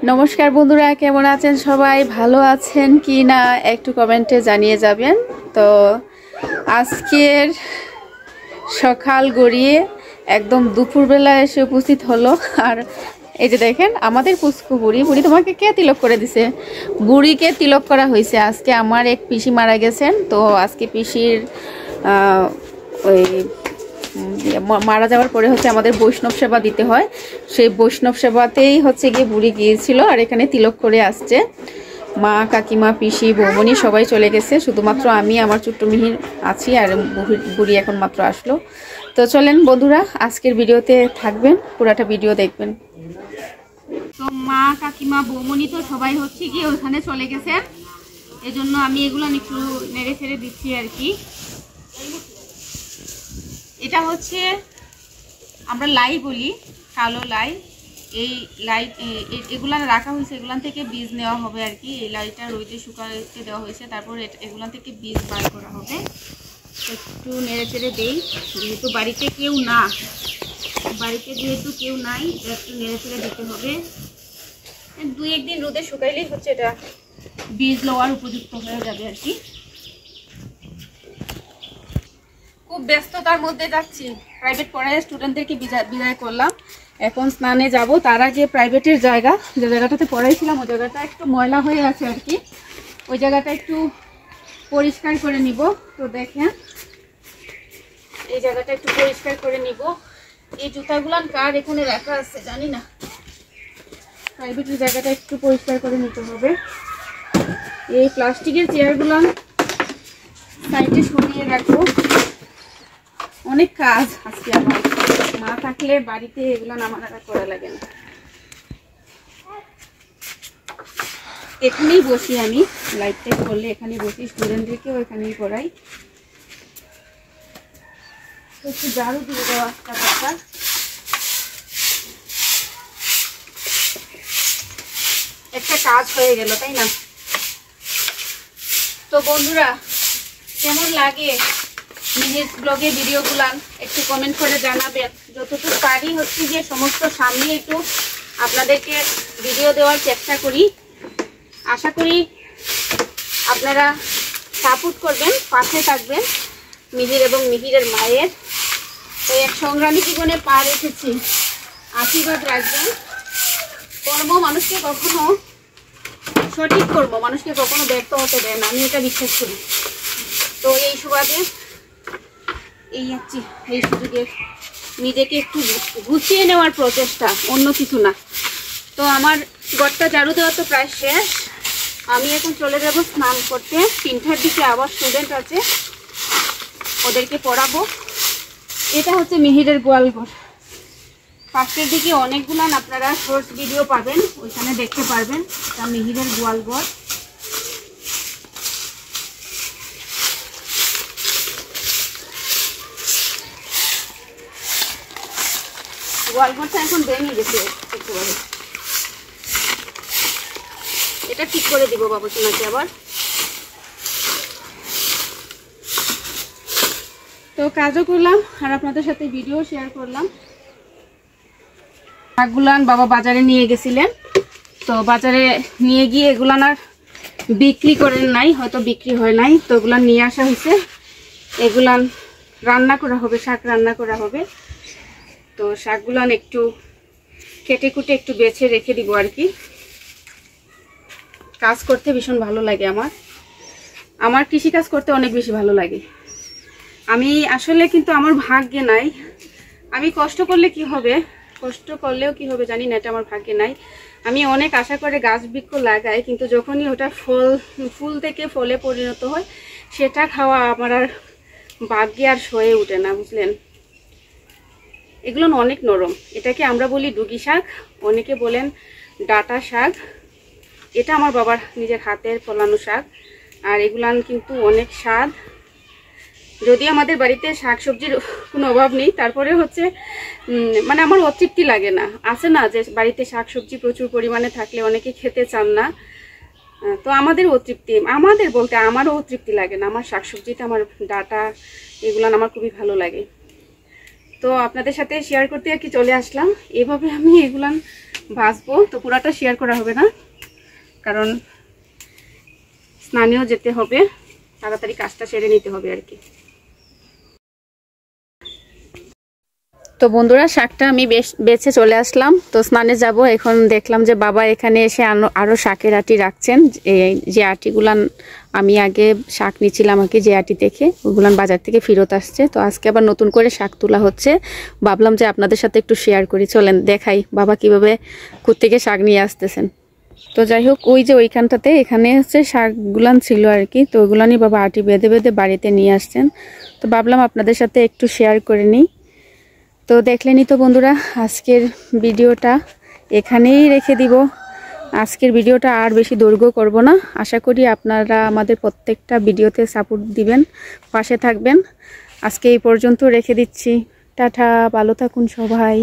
নমস্কার বন্ধুরা, কেমন আছেন সবাই? ভালো আছেন কি না একটু কমেন্টে জানিয়ে যাবেন। তো আজকের সকাল গড়িয়ে একদম দুপুরবেলা এসে উপস্থিত হলো। আর এই যে দেখেন আমাদের পুচকু বুড়ি তোমাকে কে তিলক করে দিছে? বুড়িকে তিলক করা হয়েছে। আজকে আমার এক পিসি মারা গেছেন, তো আজকে পিসির ওই মারা যাওয়ার পরে হচ্ছে আমাদের বৈষ্ণব সেবা দিতে হয়। সেই বৈষ্ণব সেবাতেই হচ্ছে গিয়ে বুড়ি গিয়েছিল, আর এখানে তিলক করে আসছে। মা, কাকিমা, পিসি, বৌমনি সবাই চলে গেছে, শুধুমাত্র আমি আমার ছোট্ট মিহির আছি, আর বুড়ি এখন মাত্র আসলো। তো চলেন বন্ধুরা, আজকের ভিডিওতে থাকবেন, পুরাটা ভিডিও দেখবেন। তো মা, কাকিমা, বৌমনি তো সবাই হচ্ছে গিয়ে ওখানে চলে গেছে, এজন্য আমি এগুলো একটু নেড়ে ছেড়ে দিচ্ছি আর কি। এটা হচ্ছে আমরা লাই বলি, কালো লাই। এই লাই এগুলান রাখা হয়েছে, এগুলান থেকে বীজ নেওয়া হবে আর কি। এই লাইটা রোদে শুকাতে দেওয়া হয়েছে, তারপর এগুলান থেকে বীজ বার করা হবে। একটু নেড়ে চেড়ে দেই, যেহেতু বাড়িতে কেউ নাই, একটু নেড়ে চেড়ে দিতে হবে। 2-1 দিন রোদে শুকাইলেই হচ্ছে এটা বীজ লওয়ার উপযুক্ত হয়ে যাবে আর কি। খুব ব্যস্ততার মধ্যে যাচ্ছি, প্রাইভেট পড়ায় স্টুডেন্টদেরকে বিদায় করলাম। এখন স্নানে যাব, তার আগে প্রাইভেটের জায়গা, যে জায়গাটাতে পড়াইছিলাম ওই জায়গাটা একটু ময়লা হয়ে আছে আর কি, ওই জায়গাটা একটু পরিষ্কার করে নিব। তো দেখেন এই জায়গাটা একটু পরিষ্কার করে নিব। এই জুতাগুলান কার এখানে রাখা আছে জানি না, প্রাইভেটের জায়গাটা একটু পরিষ্কার করে নিতে হবে। এই প্লাস্টিকের চেয়ারগুলান সাইডে সরিয়ে রাখবো। অনেক কাজ আজকে আমার, মা থাকলে বাড়িতে এগুলো আমার আর করা লাগে না। এখানেই বসি আমি, লাইটটা করলে এখানে বসি, স্টুডেন্টদেরকেও এখানেই পড়াই। একটু ঝাড়ু দিয়ে দেওয়া দরকার। একটা কাজ হয়ে গেল, তাই না? তো বন্ধুরা, কেমন লাগে নিজের ব্লগে ভিডিওগুলো একটু কমেন্ট করে জানাবেন। যতটুকু পারি হচ্ছে যে সমস্ত সামনে একটু আপনাদেরকে ভিডিও দেওয়ার চেষ্টা করি। আশা করি আপনারা সাপোর্ট করবেন, পাশে থাকবেন মিহির এবং মিহিরের মায়ের। তো এক সংগ্রামী জীবনে পা রেখেছি, আশীর্বাদ রাখবেন। কর্ম মানুষকে কখনো, সঠিক কর্ম মানুষকে কখনো ব্যর্থ হতে দেয় না, আমি এটা বিশ্বাস করি। তো এই সুবাদে এই সুযোগে নিজেকে একটু গুছিয়ে নেওয়ার প্রচেষ্টা, অন্য কিছু না। তো আমার ঘরটা ঝাড়ু দেওয়া তো প্রায় শেষ, আমি এখন চলে যাব স্নান করতে। 3টার দিকে আবার স্টুডেন্ট আছে, ওদেরকে পড়াবো। এটা হচ্ছে মিহিরের গোয়ালঘর। পাশের দিকে অনেকগুলান আপনারা শর্টস ভিডিও পাবেন, ওইখানে দেখতে পারবেন। এটা মিহিরের গোয়ালঘর। গোয়ালঘরটা এখন ভেঙে গেছে একেবারে, এটা ঠিক করে দিব বাবু সোনাকে আবার। তো কাজও করলাম আর আপনাদের সাথে ভিডিও শেয়ার করলাম। শাকগুলান বাবা বাজারে নিয়ে গেছিলেন, তো বাজারে নিয়ে গিয়ে এগুলান আর বিক্রি করেন নাই, হয়তো বিক্রি হয় নাই, তো এগুলান নিয়ে আসা হয়েছে। এগুলান রান্না করা হবে, শাক রান্না করা হবে। তো শাকগুলান একটু কেটে কুটে একটু বেছে রেখে দিব আর কি। কাজ করতে ভীষণ ভালো লাগে আমার কৃষিকাজ করতে অনেক বেশি ভালো লাগে। আমি আসলে কিন্তু আমার ভাগ্যে নাই, আমি কষ্ট করলে কি হবে, কষ্ট করলেও কি হবে জানি না, এটা আমার ভাগ্যে নাই। আমি অনেক আশা করে গাছ বৃক্ষ লাগাই, কিন্তু যখনই ওটা ফুল থেকে ফলে পরিণত হয়, সেটা খাওয়া আমার আর ভাগ্যে আর সয়ে ওঠে না, বুঝলেন? এগুলো অনেক নরম, এটাকে আমরা বলি ডুগি শাক, অনেকে বলেন ডাটা শাক। এটা আমার বাবার নিজের হাতের ফলানো শাক, আর এগুলান কিন্তু অনেক স্বাদ। যদি আমাদের বাড়িতে শাকসবজির কোনো অভাব নেই, তারপরে হচ্ছে মানে আমার অতৃপ্তি লাগে না। আছে না যে বাড়িতে শাকসবজি প্রচুর পরিমাণে থাকলে অনেকে খেতে চান না, তো আমাদের অতৃপ্তি, আমাদের বলতে আমারও অতৃপ্তি লাগে না। আমার শাকসবজিটা, আমার ডাটা, এগুলান আমার খুবই ভালো লাগে। তো আপনাদের সাথে শেয়ার করতে আর কি চলে আসলাম। এভাবে আমি এগুলান ভাজবো, তো পুরাটা শেয়ার করা হবে না, কারণ স্নানেও যেতে হবে, তাড়াতাড়ি কাজটা সেরে নিতে হবে আর কি। তো বন্ধুরা, শাকটা আমি বেছে চলে আসলাম, তো স্নানে যাব। এখন দেখলাম যে বাবা এখানে এসে আরও শাকের আটি রাখছেন। যে আটিগুলান আমি আগে শাক নিচ্ছিলাম আর কি, যে আটি দেখে ওগুলান বাজার থেকে ফেরত আসছে। তো আজকে আবার নতুন করে শাক তোলা হচ্ছে, ভাবলাম যে আপনাদের সাথে একটু শেয়ার করি। চলেন দেখাই বাবা কিভাবে কোত্থেকে শাক নিয়ে আসতেছেন। তো যাই হোক, ওই যে ওইখানটাতে এখানে হচ্ছে শাকগুলান ছিল আর কি, তো ওইগুলানই বাবা আটি বেঁধে বেঁধে বাড়িতে নিয়ে আসছেন। তো ভাবলাম আপনাদের সাথে একটু শেয়ার করে নিই। তো দেখলেনই তো বন্ধুরা, আজকের ভিডিওটা এখানেই রেখে দিব। আজকের ভিডিওটা আর বেশি দৈর্ঘ্য করব না। আশা করি আপনারা আমাদের প্রত্যেকটা ভিডিওতে সাপোর্ট দিবেন, পাশে থাকবেন। আজকে এই পর্যন্ত রেখে দিচ্ছি। টাটা, ভালো থাকুন সবাই।